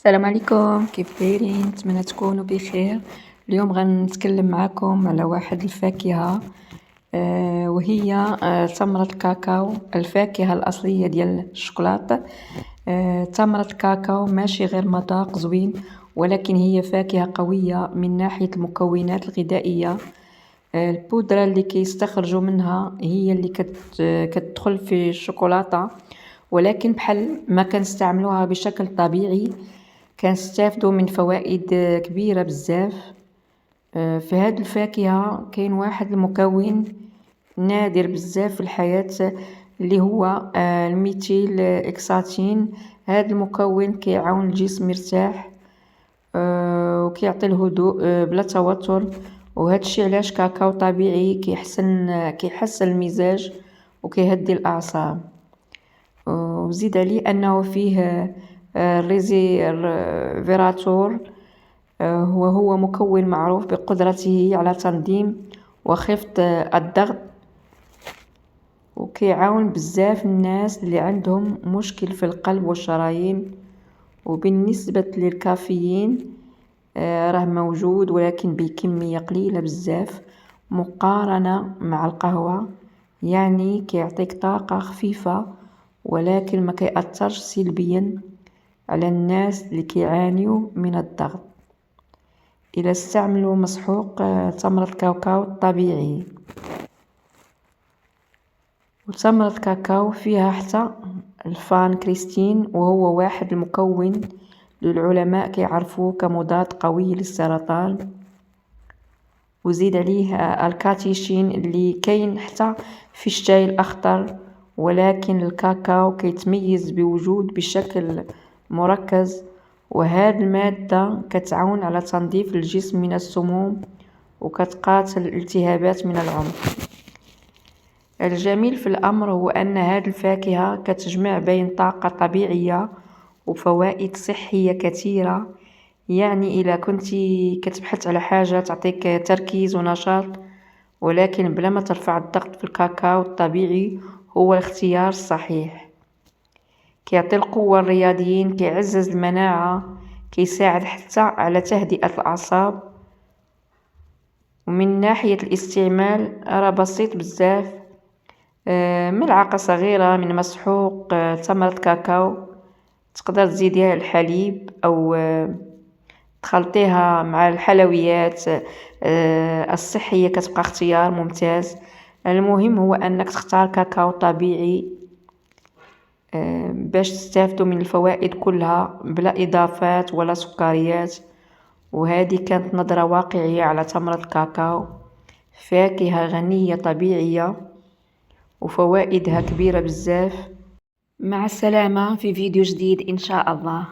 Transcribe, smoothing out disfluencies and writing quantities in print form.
السلام عليكم، كيف دايرين؟ نتمنى تكونوا بخير. اليوم غنتكلم معكم على واحد الفاكهة وهي تمرة الكاكاو، الفاكهة الأصلية ديال الشوكولاتة. تمرة الكاكاو ماشي غير مذاق زوين، ولكن هي فاكهة قوية من ناحية المكونات الغذائية. البودرة اللي كيستخرجوا منها هي اللي كتدخل في الشوكولاتة، ولكن بحال ما كنستعملوها بشكل طبيعي كنستافدوا من فوائد كبيرة بزاف. في هاد الفاكهة كاين واحد المكون نادر بزاف في الحياة اللي هو الميثيل اكساتين. هاد المكون كيعاون الجسم يرتاح وكيعطي الهدوء بلا توتر، وهذا الشيء علاش كاكاو طبيعي كيحسن المزاج وكيهدي الاعصاب. وزيد عليه انه فيه الريزيرفيراتور، هو مكون معروف بقدرته على تنظيم وخفض الضغط، وكيعاون بزاف الناس اللي عندهم مشكل في القلب والشرايين. وبالنسبة للكافيين راه موجود ولكن بكمية قليلة بزاف مقارنة مع القهوة، يعني كيعطيك طاقة خفيفة ولكن ما كيأثرش سلبيا على الناس اللي كيعانيوا من الضغط إذا استعملوا مسحوق تمرة الكاكاو الطبيعي. وتمرة الكاكاو فيها حتى الفان كريستين، وهو واحد المكون للعلماء كيعرفوه كمضاد قوي للسرطان. وزيد عليه الكاتيشين اللي كاين حتى في الشاي الأخضر، ولكن الكاكاو كيتميز بوجود بشكل مركز، وهاد المادة كتعاون على تنظيف الجسم من السموم وكتقاتل الالتهابات من العمق. الجميل في الأمر هو أن هاد الفاكهة كتجمع بين طاقة طبيعية وفوائد صحية كثيرة، يعني إلا كنتي كتبحث على حاجة تعطيك تركيز ونشاط ولكن بلا ما ترفع الضغط، في الكاكاو الطبيعي هو الاختيار الصحيح. كيعطي القوة الرياضيين، كيعزز المناعة، كيساعد حتى على تهدئة الأعصاب. ومن ناحية الاستعمال راه بسيط بزاف. ملعقة صغيرة من مسحوق تمرة كاكاو، تقدر تزيديها الحليب أو تخلطيها مع الحلويات الصحية، كتبقى اختيار ممتاز. المهم هو أنك تختار كاكاو طبيعي باش تستافدوا من الفوائد كلها بلا إضافات ولا سكريات. وهذه كانت نظرة واقعية على تمرة الكاكاو، فاكهة غنية طبيعية وفوائدها كبيرة بزاف. مع السلامة في فيديو جديد إن شاء الله.